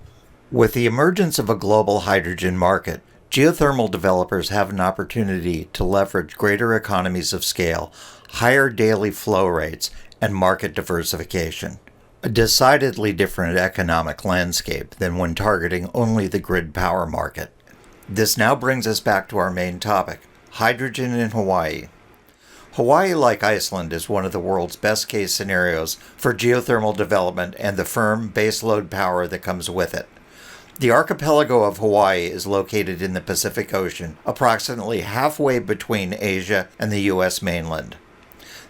With the emergence of a global hydrogen market, geothermal developers have an opportunity to leverage greater economies of scale, higher daily flow rates, and market diversification. A decidedly different economic landscape than when targeting only the grid power market. This now brings us back to our main topic, hydrogen in Hawaii. Hawaii, like Iceland, is one of the world's best-case scenarios for geothermal development and the firm baseload power that comes with it. The archipelago of Hawaii is located in the Pacific Ocean, approximately halfway between Asia and the U.S. mainland.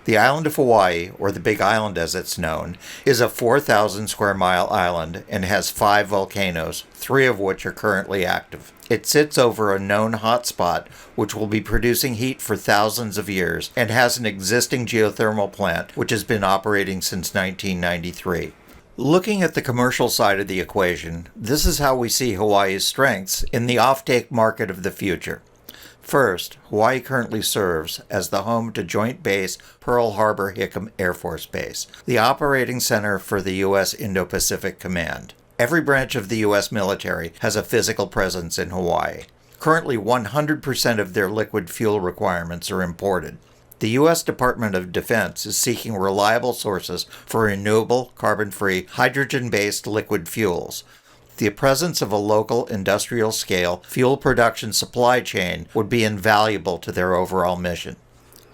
The island of Hawaii, or the Big Island as it's known, is a 4,000 square mile island and has 5 volcanoes, 3 of which are currently active. It sits over a known hotspot which will be producing heat for thousands of years and has an existing geothermal plant which has been operating since 1993. Looking at the commercial side of the equation, this is how we see Hawaii's strengths in the offtake market of the future. First, Hawaii currently serves as the home to Joint Base Pearl Harbor Hickam Air Force Base, the operating center for the U.S. Indo-Pacific Command. Every branch of the U.S. military has a physical presence in Hawaii. Currently, 100% of their liquid fuel requirements are imported. The U.S. Department of Defense is seeking reliable sources for renewable, carbon-free, hydrogen-based liquid fuels. The presence of a local industrial-scale fuel production supply chain would be invaluable to their overall mission.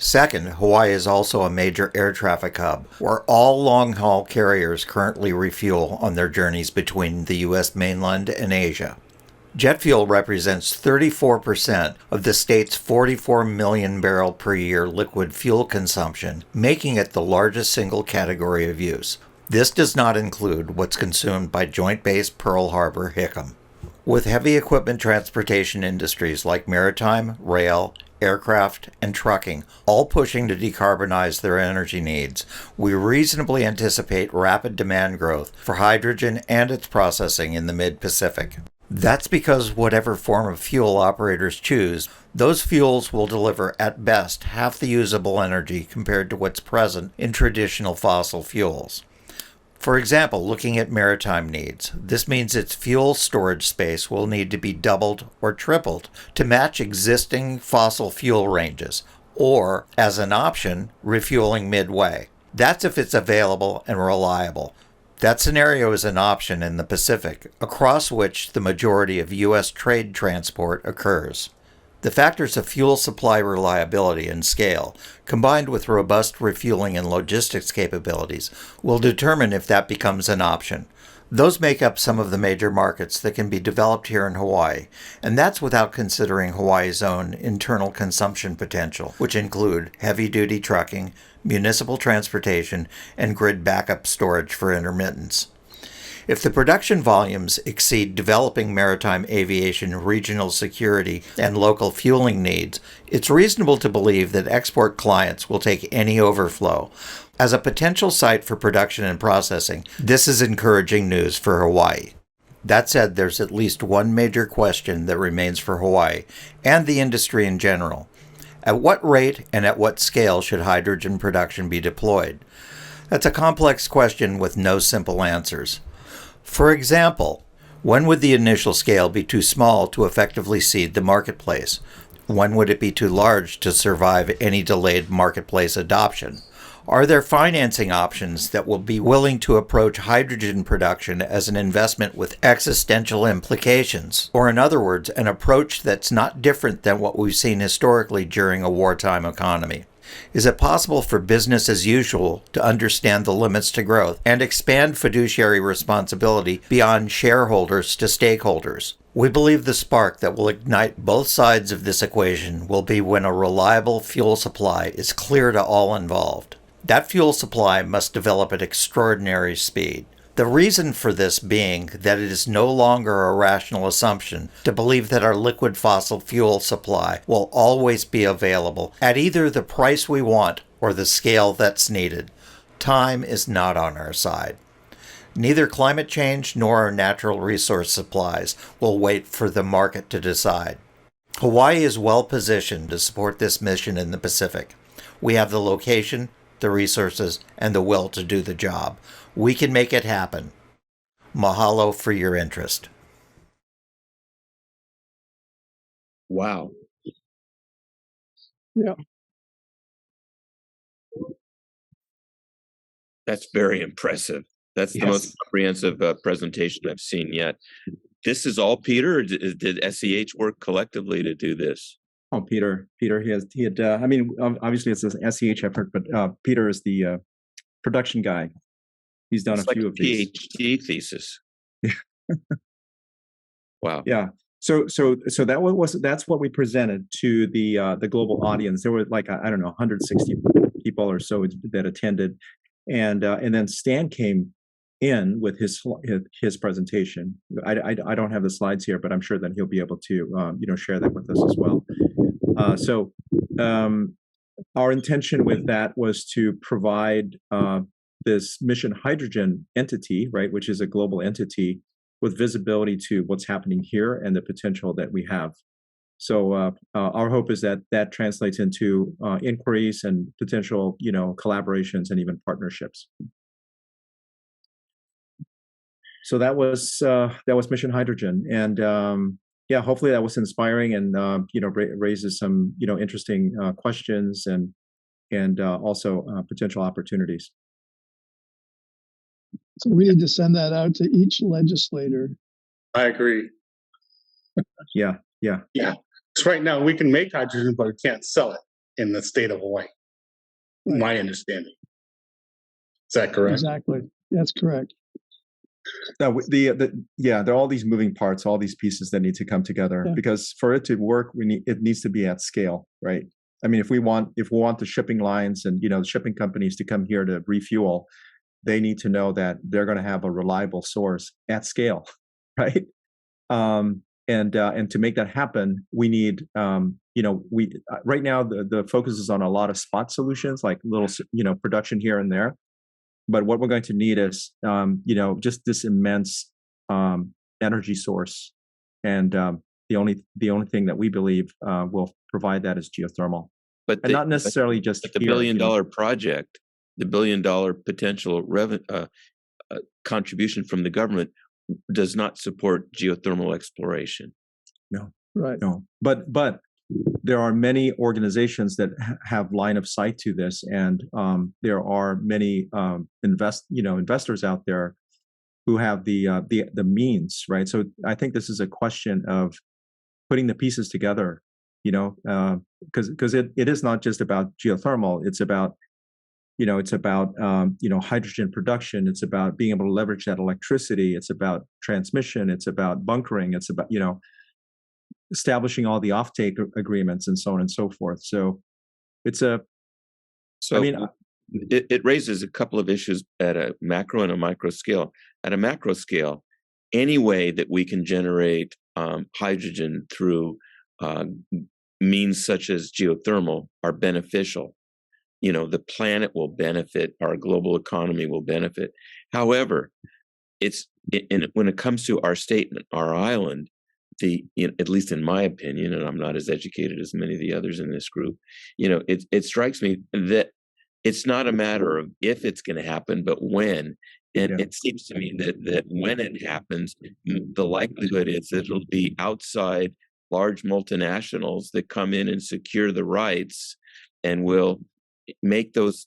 Second, Hawaii is also a major air traffic hub where all long-haul carriers currently refuel on their journeys between the U.S. mainland and Asia. Jet fuel represents 34% of the state's 44 million barrel per year liquid fuel consumption, making it the largest single category of use. This does not include what's consumed by Joint Base Pearl Harbor Hickam. With heavy equipment transportation industries like maritime, rail, aircraft, and trucking all pushing to decarbonize their energy needs, we reasonably anticipate rapid demand growth for hydrogen and its processing in the mid-Pacific. That's because whatever form of fuel operators choose, those fuels will deliver at best half the usable energy compared to what's present in traditional fossil fuels. For example, looking at maritime needs, this means its fuel storage space will need to be doubled or tripled to match existing fossil fuel ranges, or, as an option, refueling midway. That's if it's available and reliable. That scenario is an option in the Pacific, across which the majority of U.S. trade transport occurs. The factors of fuel supply reliability and scale, combined with robust refueling and logistics capabilities, will determine if that becomes an option. Those make up some of the major markets that can be developed here in Hawaii, and that's without considering Hawaii's own internal consumption potential, which include heavy-duty trucking, municipal transportation, and grid backup storage for intermittence. If the production volumes exceed developing maritime aviation, regional security, and local fueling needs, it's reasonable to believe that export clients will take any overflow. As a potential site for production and processing, this is encouraging news for Hawaii. That said, there's at least one major question that remains for Hawaii and the industry in general. At what rate and at what scale should hydrogen production be deployed? That's a complex question with no simple answers. For example, when would the initial scale be too small to effectively seed the marketplace? When would it be too large to survive any delayed marketplace adoption? Are there financing options that will be willing to approach hydrogen production as an investment with existential implications? Or in other words, an approach that's not different than what we've seen historically during a wartime economy? Is it possible for business as usual to understand the limits to growth and expand fiduciary responsibility beyond shareholders to stakeholders? We believe the spark that will ignite both sides of this equation will be when a reliable fuel supply is clear to all involved. That fuel supply must develop at extraordinary speed. The reason for this being that it is no longer a rational assumption to believe that our liquid fossil fuel supply will always be available at either the price we want or the scale that's needed. Time is not on our side. Neither climate change nor our natural resource supplies will wait for the market to decide. Hawaii is well positioned to support this mission in the Pacific. We have the location, the resources, and the will to do the job. We can make it happen. Mahalo for your interest. Wow. Yeah. That's very impressive. That's the most comprehensive presentation I've seen yet. This is all Peter, or did SEH work collectively to do this? Oh, Peter, he had. I mean, obviously it's an SEH effort, but Peter is the production guy. He's done It's a few of these. PhD thesis. Wow. Yeah. So that's what we presented to the global audience. There were like I don't know 160 people or so that attended, and then Stan came in with his presentation. I don't have the slides here, but I'm sure that he'll be able to share that with us as well. Our intention with that was to provide this Mission Hydrogen entity, right, which is a global entity, with visibility to what's happening here and the potential that we have. So our hope is that that translates into inquiries and potential, collaborations and even partnerships. So that was Mission Hydrogen, and hopefully that was inspiring and raises some interesting questions and also potential opportunities. So we need to send that out to each legislator. I agree. Yeah. Because right now we can make hydrogen, but we can't sell it. in the state of Hawaii. Right. My understanding. Is that correct? Exactly. That's correct. No, there are all these moving parts, all these pieces that need to come together, Yeah. because for it to work, it needs to be at scale, right? I mean, if we want the shipping lines and the shipping companies to come here to refuel, they need to know that they're going to have a reliable source at scale, right? And to make that happen, we need right now the focus is on a lot of spot solutions, like little production here and there. But what we're going to need is just this immense energy source, and the only thing that we believe will provide that is geothermal, and not necessarily just the $1 billion project, the $1 billion potential contribution from the government does not support geothermal exploration. No, Right. no, but there are many organizations that have line of sight to this, and there are many investors out there who have the means, right? So I think this is a question of putting the pieces together, because it is not just about geothermal. It's about hydrogen production. It's about being able to leverage that electricity. It's about transmission. It's about bunkering. It's about establishing all the offtake agreements and so on and so forth. So it raises a couple of issues at a macro and a micro scale. At a macro scale, any way that we can generate hydrogen through means such as geothermal are beneficial. The planet will benefit, our global economy will benefit. However, when it comes to our state and our island, at least in my opinion, and I'm not as educated as many of the others in this group, it strikes me that it's not a matter of if it's going to happen, but when. And it seems to me that when it happens, the likelihood is that it'll be outside large multinationals that come in and secure the rights and will make those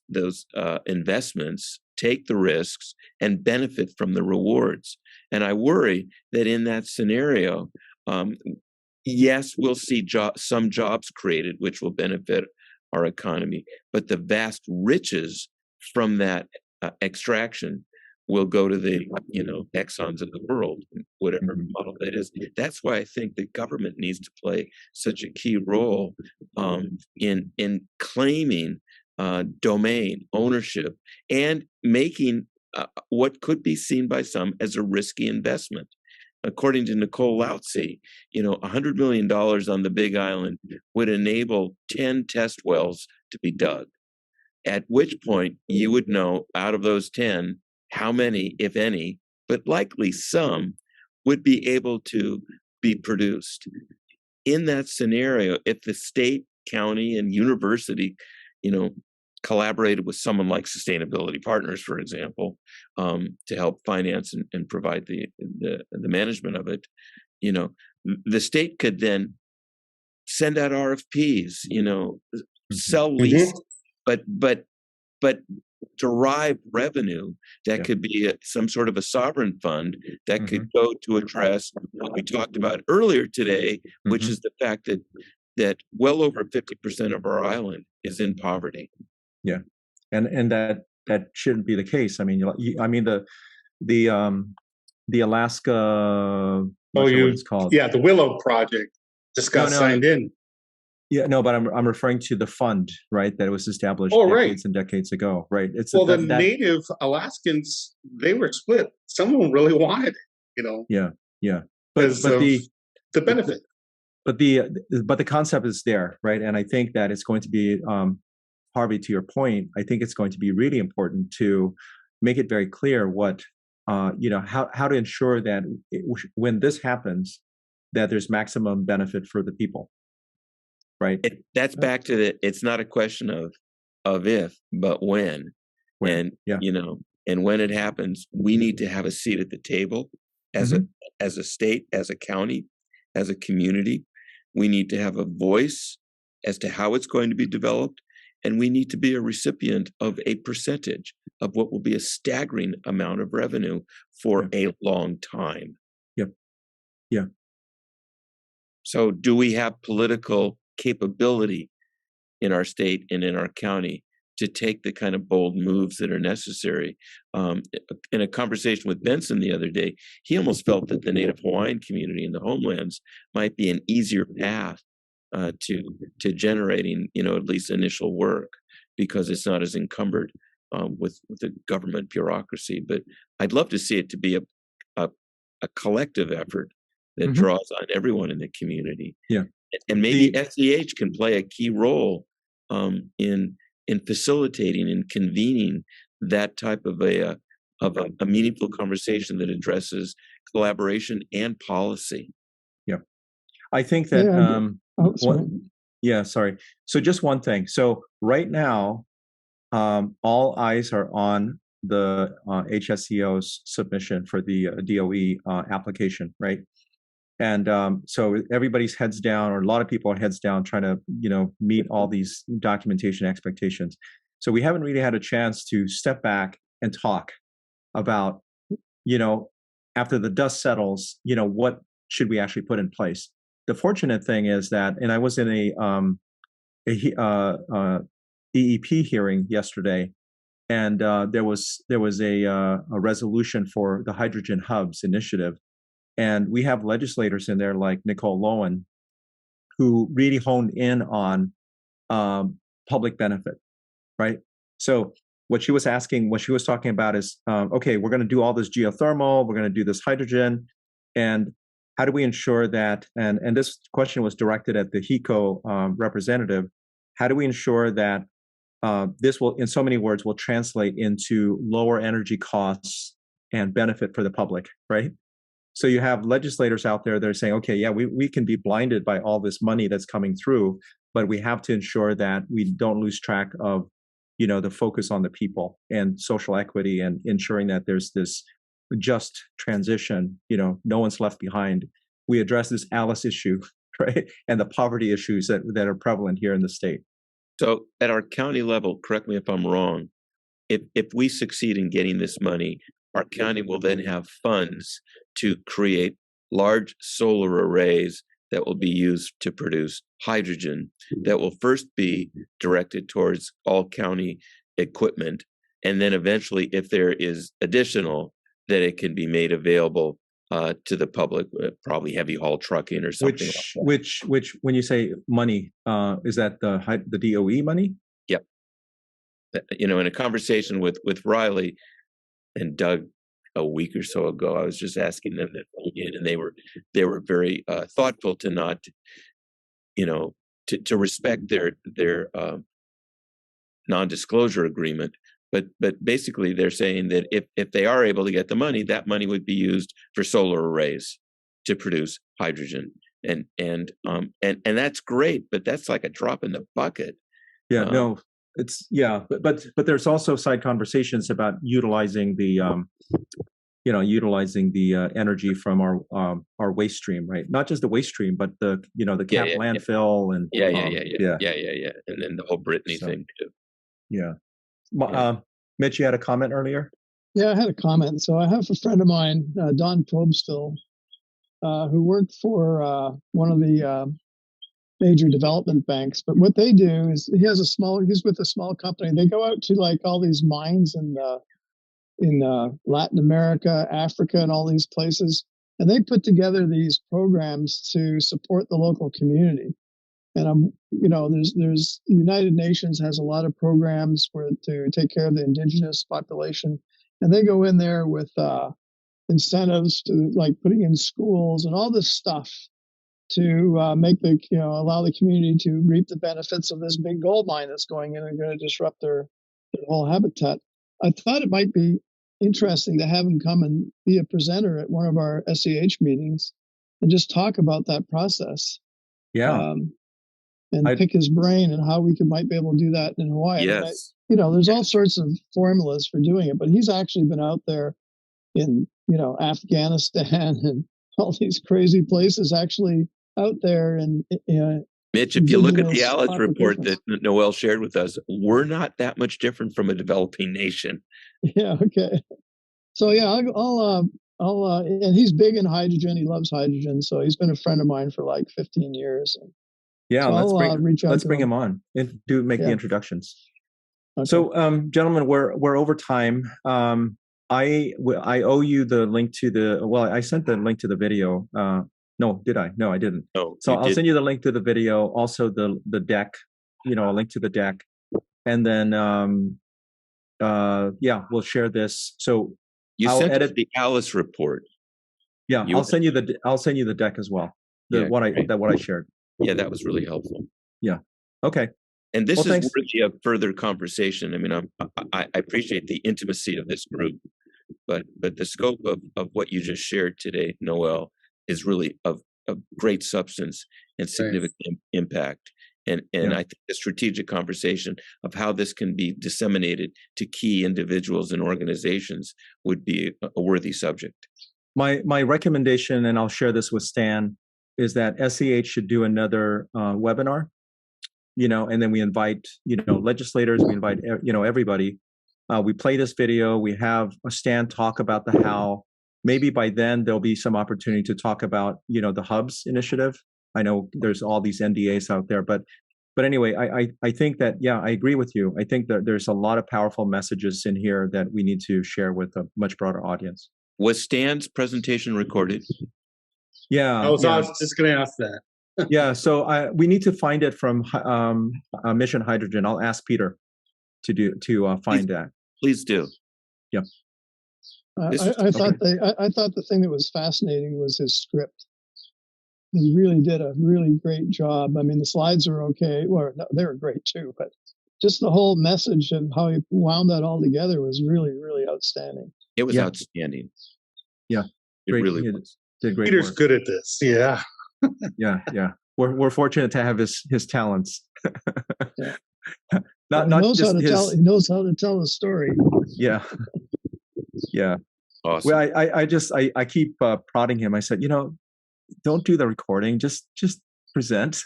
investments, take the risks, and benefit from the rewards. And I worry that in that scenario, yes, we'll see some jobs created, which will benefit our economy, but the vast riches from that extraction will go to the Exxons of the world, whatever model that is. That's why I think the government needs to play such a key role in claiming domain ownership and making what could be seen by some as a risky investment. According to Nicole Lautsey, $100 million on the Big Island would enable 10 test wells to be dug, at which point you would know out of those 10, how many, if any, but likely some, would be able to be produced. In that scenario, if the state, county, and university, collaborated with someone like Sustainability Partners, for example, to help finance and provide the management of it, the state could then send out RFPs, sell lease, but derive revenue that could be some sort of a sovereign fund that could go to address what we talked about earlier today, which is the fact that well over 50% of our island is in poverty. Yeah, and that shouldn't be the case. I mean, the Alaska. What it's called? Yeah, the Willow Project just got signed in. Yeah, no, but I'm referring to the fund, right? That was established decades and decades ago, right? The native Alaskans, they were split. Some of them really wanted it, Yeah. But the benefit. But the concept is there, right? And I think that it's going to be, Harvey, to your point, I think it's going to be really important to make it very clear what, how to ensure that when this happens, that there's maximum benefit for the people, right? That's back to it's not a question of if, but when. And, and when it happens, we need to have a seat at the table as a state, as a county, as a community. We need to have a voice as to how it's going to be developed. And we need to be a recipient of a percentage of what will be a staggering amount of revenue for a long time. Yeah. So do we have political capability in our state and in our county to take the kind of bold moves that are necessary. In a conversation with Benson the other day, he almost felt that the Native Hawaiian community in the homelands might be an easier path to generating, at least initial work, because it's not as encumbered with the government bureaucracy. But I'd love to see it to be a collective effort that draws on everyone in the community. Yeah. And maybe SEH can play a key role in facilitating and convening that type of a meaningful conversation that addresses collaboration and policy. Yeah, I think that. Sorry. So just one thing. So right now, all eyes are on the HSCO's submission for the DOE application, right? And so everybody's heads down, or a lot of people are heads down, trying to meet all these documentation expectations. So we haven't really had a chance to step back and talk about, after the dust settles, what should we actually put in place. The fortunate thing is that, and I was in a EEP hearing yesterday, and there was a resolution for the hydrogen hubs initiative. And we have legislators in there like Nicole Lowen, who really honed in on public benefit, right? So what she was talking about is, okay, we're going to do all this geothermal, we're going to do this hydrogen, and how do we ensure that, and this question was directed at the HECO representative, how do we ensure that this will, in so many words, will translate into lower energy costs and benefit for the public, right? So you have legislators out there that are saying, okay, yeah, we can be blinded by all this money that's coming through, but we have to ensure that we don't lose track of, the focus on the people and social equity, and ensuring that there's this just transition, no one's left behind. We address this ALICE issue, right? And the poverty issues that are prevalent here in the state. So at our county level, correct me if I'm wrong, if we succeed in getting this money, our county will then have funds to create large solar arrays that will be used to produce hydrogen, that will first be directed towards all county equipment. And then eventually, if there is additional, that it can be made available to the public, probably heavy haul trucking or something like that. Which, when you say money, is that the DOE money? Yep. In a conversation with Riley and Doug a week or so ago, I was just asking them that, and they were very thoughtful to not, to respect their non-disclosure agreement. But basically, they're saying that if they are able to get the money, that money would be used for solar arrays to produce hydrogen, and that's great. But that's like a drop in the bucket. Yeah, no, it's but there's also side conversations about utilizing the energy from our waste stream, right? Not just the waste stream, but the Camp landfill and yeah, and then the whole Brittany thing too. Yeah. Mitch, you had a comment earlier? Yeah, I had a comment. So I have a friend of mine, Don Probstill, who worked for one of the major development banks. But what they do is he's with a small company. They go out to like all these mines in Latin America, Africa, and all these places, and they put together these programs to support the local community. And there's the United Nations has a lot of programs to take care of the indigenous population, and they go in there with incentives to like putting in schools and all this stuff to allow the community to reap the benefits of this big gold mine that's going in and going to disrupt their whole habitat. I thought it might be interesting to have him come and be a presenter at one of our SEH meetings and just talk about that process. Yeah. And pick his brain and how we might be able to do that in Hawaii. Yes. There's all sorts of formulas for doing it, but he's actually been out there in, Afghanistan and all these crazy places, actually out there. And Mitch, if you look at the ALICE report that Noel shared with us, we're not that much different from a developing nation. Yeah. Okay. So yeah, and he's big in hydrogen. He loves hydrogen. So he's been a friend of mine for like 15 years. Yeah, So I'll reach out let's to bring him. him on and make the Yeah. introductions. Okay. So, gentlemen, we're over time. I owe you the link to I sent the link to the video. No, did I? No, I didn't. No, So you I'll did. send you the link to the video, also the deck, a link to the deck, and then we'll share this. So You I'll sent us edit the Alice report. Yeah, You- I'll send you the deck as well. Yeah, great. What I shared. Yeah, that was really helpful. Yeah. Okay. And this Well, is thanks. worthy of further conversation. I mean, I appreciate the intimacy of this group, but the scope of what you just shared today, Noel, is really of great substance and significant impact. And I think the strategic conversation of how this can be disseminated to key individuals and organizations would be a worthy subject. My recommendation, and I'll share this with Stan, is that SEH should do another webinar, and then we invite, legislators, we invite, everybody. We play this video, we have a Stan talk about the how. Maybe by then there'll be some opportunity to talk about, the Hubs initiative. I know there's all these NDAs out there, but anyway, I think that, I agree with you. I think that there's a lot of powerful messages in here that we need to share with a much broader audience. Was Stan's presentation recorded? Yeah. I was just going to ask that. Yeah. So we need to find it from Mission Hydrogen. I'll ask Peter to find that. Please do. Yeah. I thought the thing that was fascinating was his script. He really did a really great job. I mean, the slides are okay. Well, no, they were great too, but just the whole message and how he wound that all together was really, really outstanding. It was outstanding. Yeah. It really was. Did great Peter's work. good at this. Yeah. Yeah. We're fortunate to have his talents. Yeah. Not he knows just he knows how to tell a story. Yeah. Yeah. Awesome. Well, I keep prodding him. I said, don't do the recording. Just present.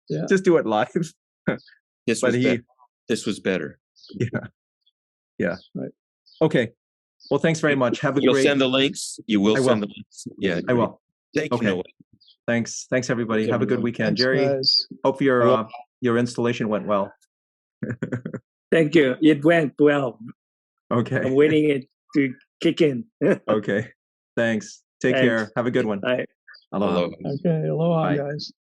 Yeah. Just do it live. This was better. Yeah. Right. Okay. Well, thanks very much. Have a You'll great. send the links. You will send the links. Yeah, I will. Thank you. Noel. Thanks, everybody. Have a good weekend, Thanks, Jerry. guys. Hope your installation went well. Thank you. It went well. Okay. I'm waiting it to kick in. Okay. Thanks. Take Thanks. care. Have a good one. Bye. Aloha. Aloha. Okay, aloha, Bye. guys.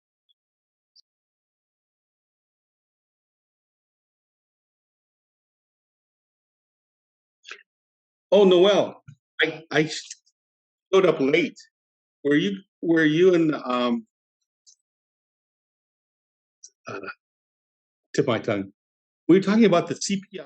Oh, Noel, I showed up late. Were you in tip my tongue. We were talking about the CPI.